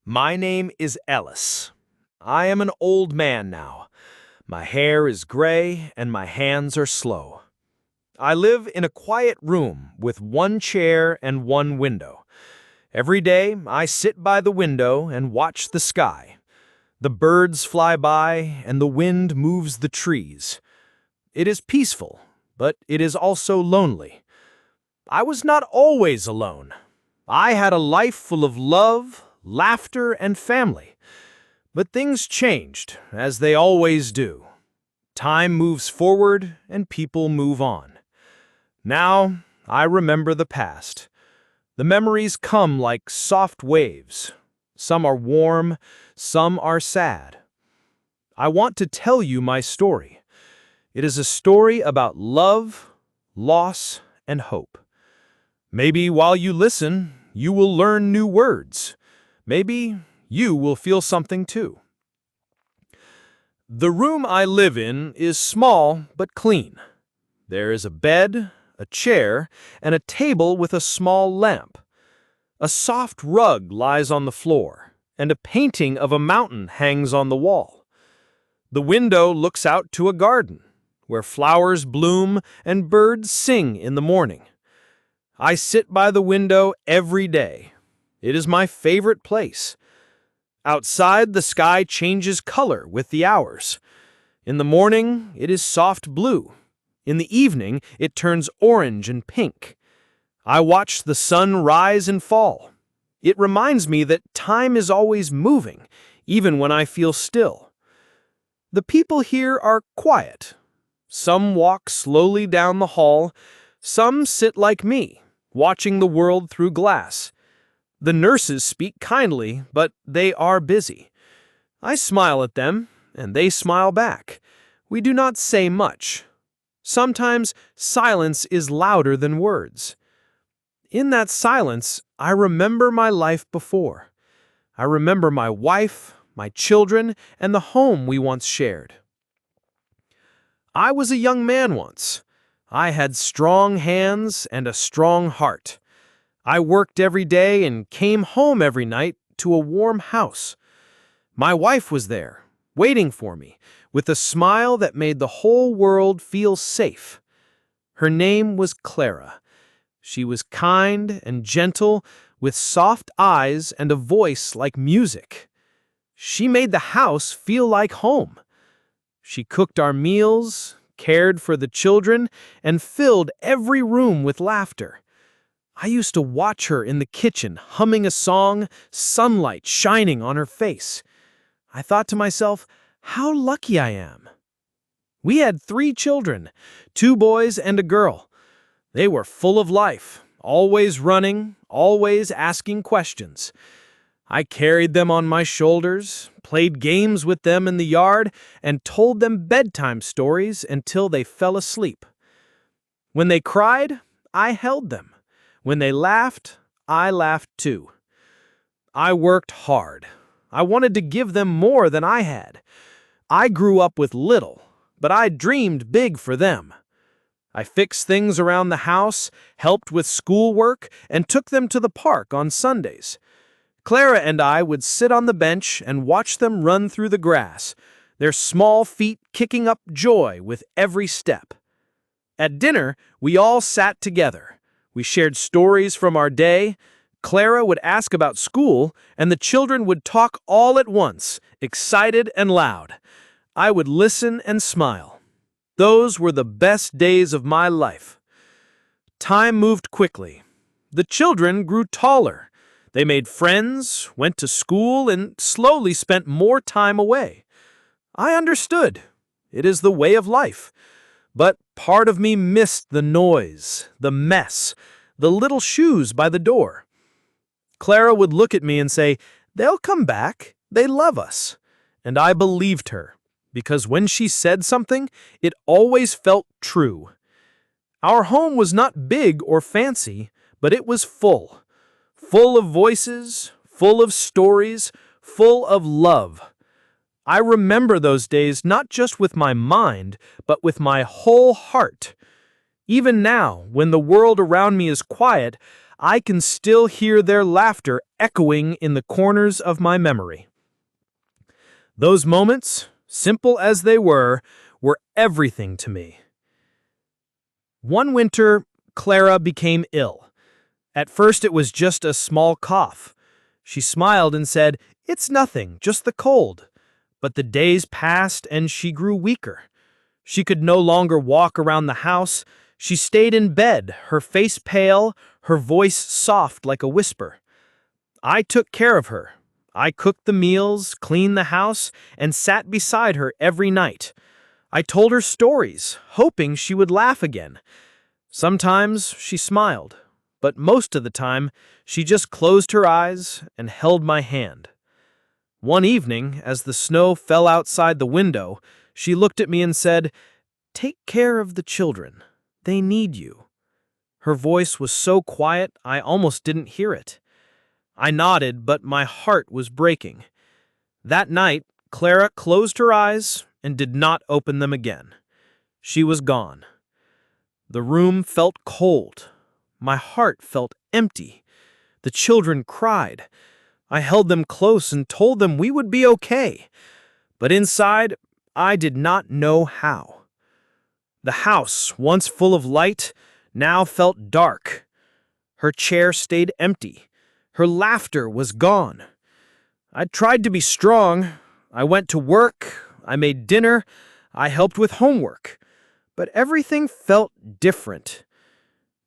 My name is Ellis. I am an old man now. My hair is gray and my hands are slow. I live in a quiet room with one chair and one window. Every day I sit by the window and watch the sky. The birds fly by and the wind moves the trees. It is peaceful, but it is also lonely. I was not always alone. I had a life full of love, laughter, and family. But things changed, as they always do. Time moves forward and people move on. Now, I remember the past. The memories come like soft waves. Some are warm, some are sad. I want to tell you my story. It is a story about love, loss, and hope. Maybe while you listen, you will learn new words. Maybe you will feel something too. The room I live in is small but clean. There is a bed, a chair, and a table with a small lamp. A soft rug lies on the floor, and a painting of a mountain hangs on the wall. The window looks out to a garden, where flowers bloom and birds sing in the morning. I sit by the window every day. It is my favorite place. Outside, the sky changes color with the hours. In the morning, it is soft blue. In the evening, it turns orange and pink. I watch the sun rise and fall. It reminds me that time is always moving, even when I feel still. The people here are quiet. Some walk slowly down the hall. Some sit like me, watching the world through glass. The nurses speak kindly, but they are busy. I smile at them, and they smile back. We do not say much. Sometimes silence is louder than words. In that silence, I remember my life before. I remember my wife, my children, and the home we once shared. I was a young man once. I had strong hands and a strong heart. I worked every day and came home every night to a warm house. My wife was there, waiting for me, with a smile that made the whole world feel safe. Her name was Clara. She was kind and gentle, with soft eyes and a voice like music. She made the house feel like home. She cooked our meals, cared for the children, and filled every room with laughter. I used to watch her in the kitchen, humming a song, sunlight shining on her face. I thought to myself, how lucky I am. We had 3 children, 2 boys and a girl. They were full of life, always running, always asking questions. I carried them on my shoulders, played games with them in the yard, and told them bedtime stories until they fell asleep. When they cried, I held them. When they laughed, I laughed too. I worked hard. I wanted to give them more than I had. I grew up with little, but I dreamed big for them. I fixed things around the house, helped with schoolwork, and took them to the park on Sundays. Clara and I would sit on the bench and watch them run through the grass, their small feet kicking up joy with every step. At dinner, we all sat together. We shared stories from our day. Clara would ask about school, and the children would talk all at once, excited and loud. I would listen and smile. Those were the best days of my life. Time moved quickly. The children grew taller. They made friends, went to school, and slowly spent more time away. I understood. It is the way of life. But part of me missed the noise, the mess, the little shoes by the door. Clara would look at me and say, "They'll come back. They love us." And I believed her, because when she said something, it always felt true. Our home was not big or fancy, but it was full. Full of voices, full of stories, full of love. I remember those days not just with my mind, but with my whole heart. Even now, when the world around me is quiet, I can still hear their laughter echoing in the corners of my memory. Those moments, simple as they were everything to me. One winter, Clara became ill. At first it was just a small cough. She smiled and said, "It's nothing, just the cold." But the days passed and she grew weaker. She could no longer walk around the house. She stayed in bed, her face pale, her voice soft like a whisper. I took care of her. I cooked the meals, cleaned the house, and sat beside her every night. I told her stories, hoping she would laugh again. Sometimes she smiled, but most of the time she just closed her eyes and held my hand. One evening, as the snow fell outside the window, she looked at me and said, "Take care of the children. They need you." Her voice was so quiet I almost didn't hear it. I nodded, but my heart was breaking. That night, Clara closed her eyes and did not open them again. She was gone. The room felt cold. My heart felt empty. The children cried. I held them close and told them we would be okay. But inside, I did not know how. The house, once full of light, now felt dark. Her chair stayed empty. Her laughter was gone. I tried to be strong. I went to work. I made dinner. I helped with homework. But everything felt different.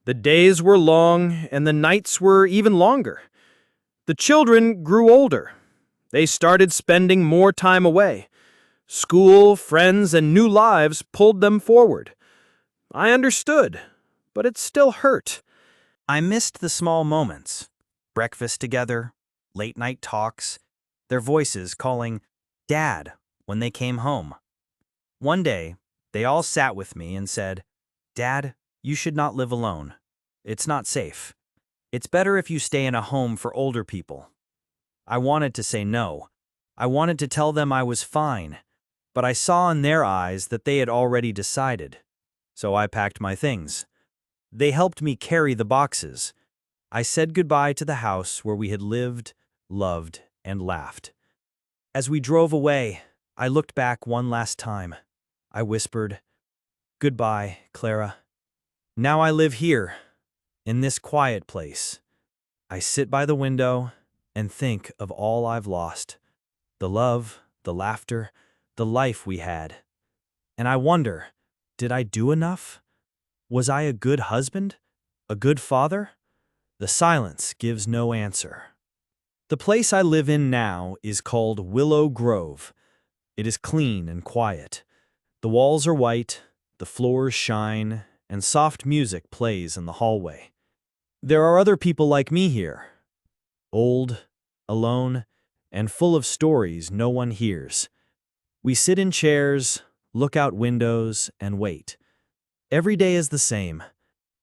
The days were long, and the nights were even longer. The children grew older. They started spending more time away. School, friends, and new lives pulled them forward. I understood, but it still hurt. I missed the small moments. Breakfast together, late-night talks, their voices calling "Dad" when they came home. One day, they all sat with me and said, "Dad, you should not live alone. It's not safe. It's better if you stay in a home for older people." I wanted to say no. I wanted to tell them I was fine, but I saw in their eyes that they had already decided. So I packed my things. They helped me carry the boxes. I said goodbye to the house where we had lived, loved, and laughed. As we drove away, I looked back one last time. I whispered, "Goodbye, Clara. Now I live here, in this quiet place. I sit by the window and think of all I've lost. The love, the laughter, the life we had. And I wonder, did I do enough? Was I a good husband? A good father?" The silence gives no answer. The place I live in now is called Willow Grove. It is clean and quiet. The walls are white, the floors shine, and soft music plays in the hallway. There are other people like me here. Old, alone, and full of stories no one hears. We sit in chairs, look out windows, and wait. Every day is the same.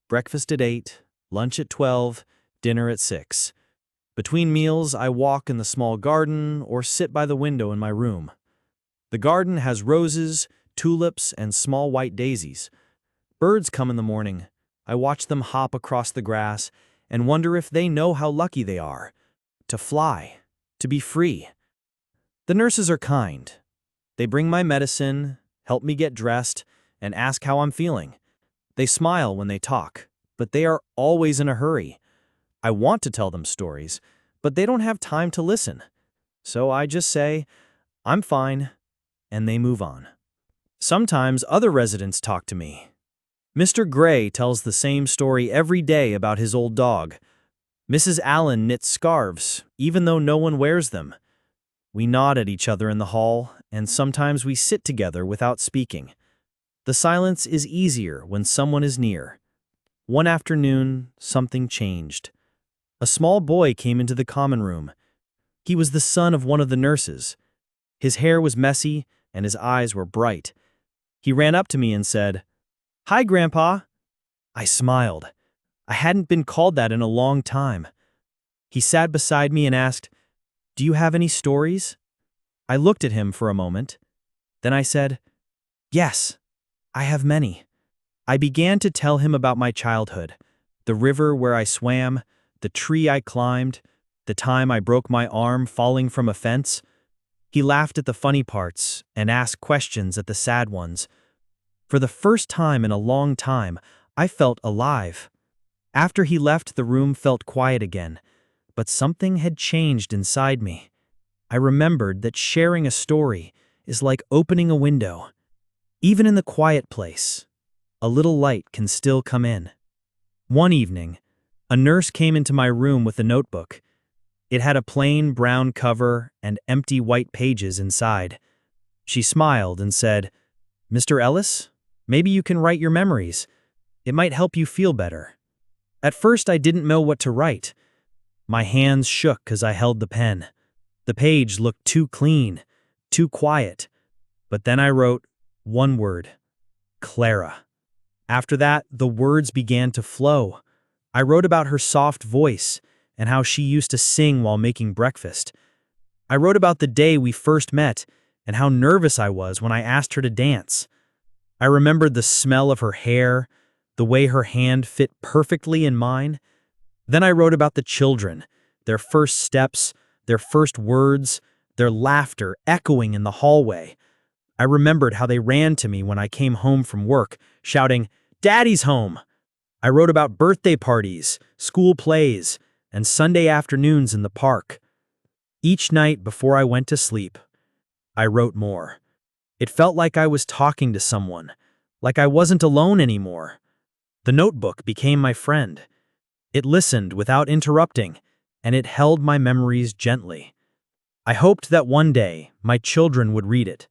Breakfast at 8, lunch at 12, dinner at 6. Between meals, I walk in the small garden or sit by the window in my room. The garden has roses, tulips, and small white daisies. Birds come in the morning. I watch them hop across the grass and wonder if they know how lucky they are. To fly, to be free. The nurses are kind. They bring my medicine, help me get dressed, and ask how I'm feeling. They smile when they talk, but they are always in a hurry. I want to tell them stories, but they don't have time to listen. So I just say, "I'm fine," and they move on. Sometimes other residents talk to me. Mr. Gray tells the same story every day about his old dog. Mrs. Allen knits scarves, even though no one wears them. We nod at each other in the hall, and sometimes we sit together without speaking. The silence is easier when someone is near. One afternoon, something changed. A small boy came into the common room. He was the son of one of the nurses. His hair was messy, and his eyes were bright. He ran up to me and said, "Hi, Grandpa." I smiled. I hadn't been called that in a long time. He sat beside me and asked, "Do you have any stories?" I looked at him for a moment. Then I said, "Yes, I have many." I began to tell him about my childhood, the river where I swam, the tree I climbed, The time I broke my arm falling from a fence. He laughed at the funny parts and asked questions at the sad ones. For the first time in a long time, I felt alive. After he left, the room felt quiet again, but something had changed inside me. I remembered that sharing a story is like opening a window. Even in the quiet place, a little light can still come in. One evening, a nurse came into my room with a notebook. It had a plain brown cover and empty white pages inside. She smiled and said, "Mr. Ellis, maybe you can write your memories. It might help you feel better." At first, I didn't know what to write. My hands shook as I held the pen. The page looked too clean, too quiet. But then I wrote one word: Clara. After that, the words began to flow. I wrote about her soft voice and how she used to sing while making breakfast. I wrote about the day we first met and how nervous I was when I asked her to dance. I remembered the smell of her hair, the way her hand fit perfectly in mine. Then I wrote about the children, their first steps, their first words, their laughter echoing in the hallway. I remembered how they ran to me when I came home from work, shouting, "Daddy's home!" I wrote about birthday parties, school plays, and Sunday afternoons in the park. Each night before I went to sleep, I wrote more. It felt like I was talking to someone, like I wasn't alone anymore. The notebook became my friend. It listened without interrupting, and it held my memories gently. I hoped that one day my children would read it.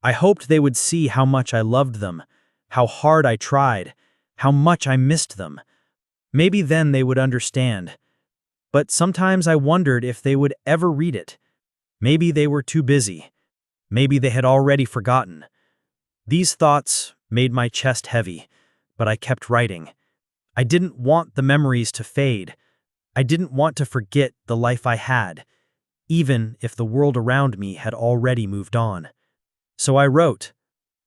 I hoped they would see how much I loved them, how hard I tried, how much I missed them. Maybe then they would understand. But sometimes I wondered if they would ever read it. Maybe they were too busy. Maybe they had already forgotten. These thoughts made my chest heavy, but I kept writing. I didn't want the memories to fade. I didn't want to forget the life I had, even if the world around me had already moved on. So I wrote,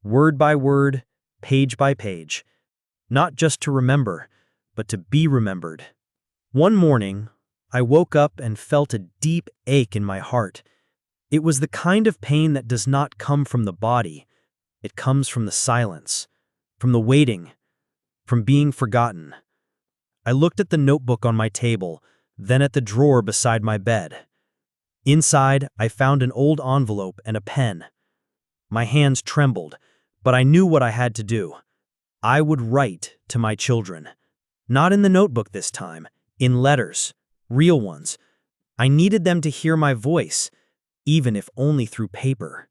word by word, page by page, not just to remember, but to be remembered. One morning, I woke up and felt a deep ache in my heart. It was the kind of pain that does not come from the body. It comes from the silence, from the waiting, from being forgotten. I looked at the notebook on my table, then at the drawer beside my bed. Inside, I found an old envelope and a pen. My hands trembled, but I knew what I had to do. I would write to my children. Not in the notebook this time, in letters, real ones. I needed them to hear my voice, even if only through paper.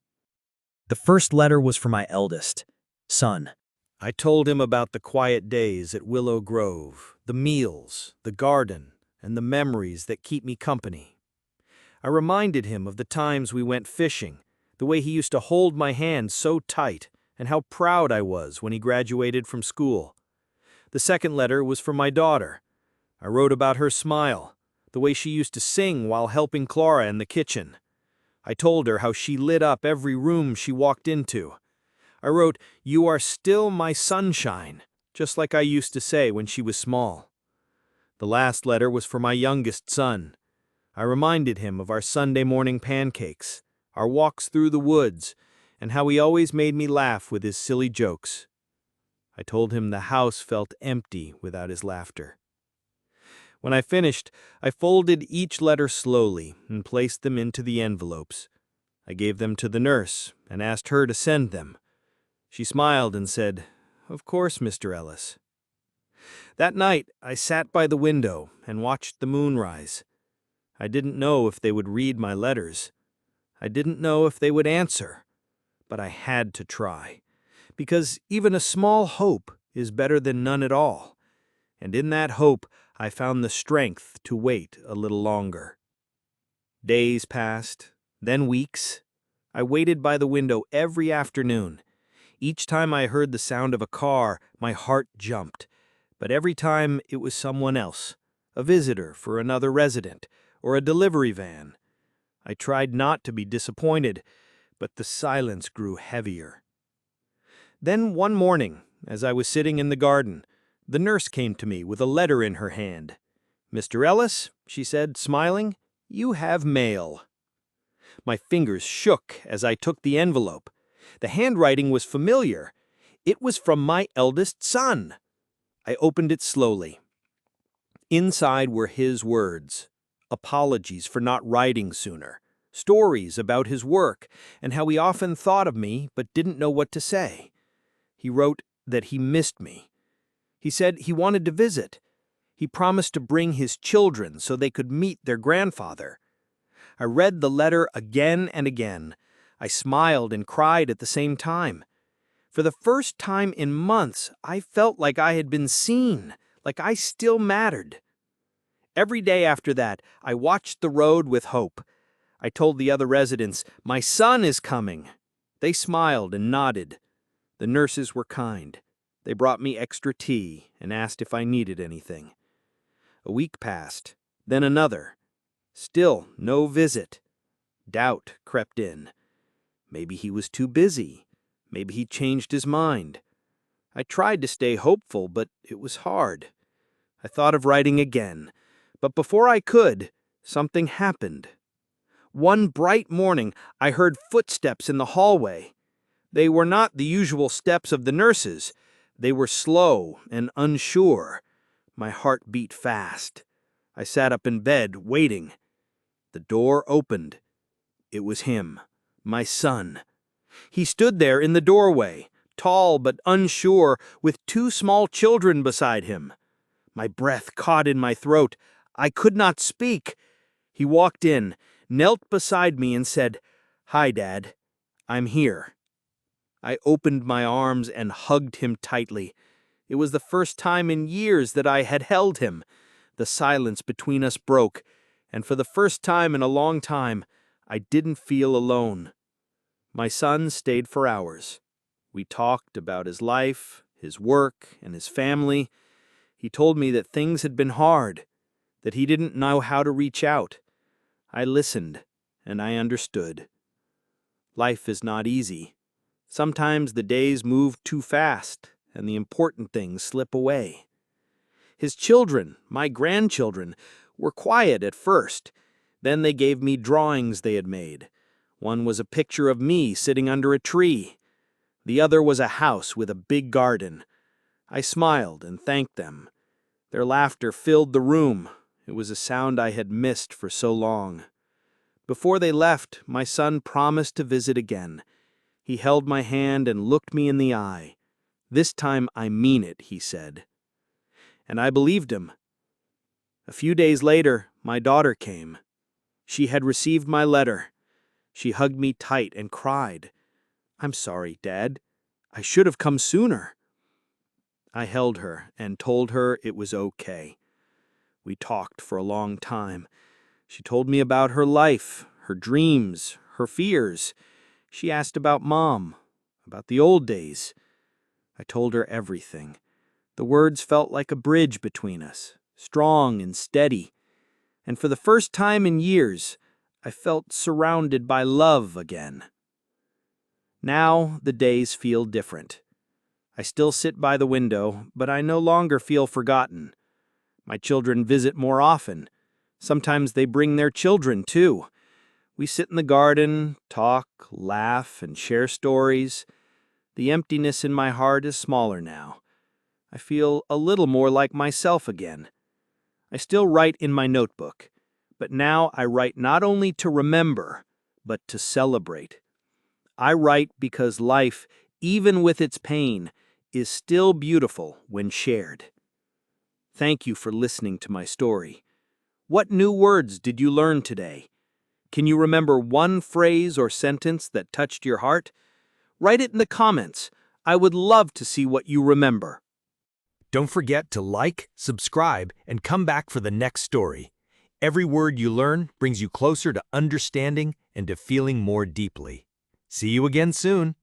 The first letter was for my eldest son. I told him about the quiet days at Willow Grove, the meals, the garden, and the memories that keep me company. I reminded him of the times we went fishing, the way he used to hold my hand so tight, and how proud I was when he graduated from school. The second letter was for my daughter. I wrote about her smile, the way she used to sing while helping Clara in the kitchen. I told her how she lit up every room she walked into. I wrote, "You are still my sunshine," just like I used to say when she was small. The last letter was for my youngest son. I reminded him of our Sunday morning pancakes, our walks through the woods, and how he always made me laugh with his silly jokes. I told him the house felt empty without his laughter. When I finished, I folded each letter slowly and placed them into the envelopes. I gave them to the nurse and asked her to send them. She smiled and said, "Of course, Mr. Ellis." That night, I sat by the window and watched the moon rise. I didn't know if they would read my letters. I didn't know if they would answer. But I had to try, because even a small hope is better than none at all. And in that hope, I found the strength to wait a little longer. Days passed, then weeks. I waited by the window every afternoon. Each time I heard the sound of a car, my heart jumped. But every time it was someone else, a visitor for another resident, or a delivery van. I tried not to be disappointed, but the silence grew heavier. Then one morning, as I was sitting in the garden, the nurse came to me with a letter in her hand. "Mr. Ellis," she said, smiling, "you have mail." My fingers shook as I took the envelope. The handwriting was familiar. It was from my eldest son. I opened it slowly. Inside were his words, apologies for not writing sooner, stories about his work, and how he often thought of me but didn't know what to say. He wrote that he missed me. He said he wanted to visit. He promised to bring his children so they could meet their grandfather. I read the letter again and again. I smiled and cried at the same time. For the first time in months, I felt like I had been seen, like I still mattered. Every day after that, I watched the road with hope. I told the other residents, "My son is coming." They smiled and nodded. The nurses were kind. They brought me extra tea and asked if I needed anything. A week passed, then another. Still no visit. Doubt crept in. Maybe he was too busy. Maybe he changed his mind. I tried to stay hopeful, but it was hard. I thought of writing again, but before I could, something happened. One bright morning, I heard footsteps in the hallway. They were not the usual steps of the nurses. They were slow and unsure. My heart beat fast. I sat up in bed, waiting. The door opened. It was him, my son. He stood there in the doorway, tall but unsure, with two small children beside him. My breath caught in my throat. I could not speak. He walked in, knelt beside me and said, "Hi, Dad. I'm here." I opened my arms and hugged him tightly. It was the first time in years that I had held him. The silence between us broke, and for the first time in a long time, I didn't feel alone. My son stayed for hours. We talked about his life, his work, and his family. He told me that things had been hard, that he didn't know how to reach out. I listened, and I understood. Life is not easy. Sometimes the days move too fast, and the important things slip away. His children, my grandchildren, were quiet at first. Then they gave me drawings they had made. One was a picture of me sitting under a tree. The other was a house with a big garden. I smiled and thanked them. Their laughter filled the room. It was a sound I had missed for so long. Before they left, my son promised to visit again. He held my hand and looked me in the eye. "This time I mean it," he said. And I believed him. A few days later, my daughter came. She had received my letter. She hugged me tight and cried, "I'm sorry, Dad. I should have come sooner." I held her and told her it was okay. We talked for a long time. She told me about her life, her dreams, her fears. She asked about Mom, about the old days. I told her everything. The words felt like a bridge between us, strong and steady. And for the first time in years, I felt surrounded by love again. Now the days feel different. I still sit by the window, but I no longer feel forgotten. My children visit more often. Sometimes they bring their children, too. We sit in the garden, talk, laugh, and share stories. The emptiness in my heart is smaller now. I feel a little more like myself again. I still write in my notebook, but now I write not only to remember, but to celebrate. I write because life, even with its pain, is still beautiful when shared. Thank you for listening to my story. What new words did you learn today? Can you remember one phrase or sentence that touched your heart? Write it in the comments. I would love to see what you remember. Don't forget to like, subscribe, and come back for the next story. Every word you learn brings you closer to understanding and to feeling more deeply. See you again soon.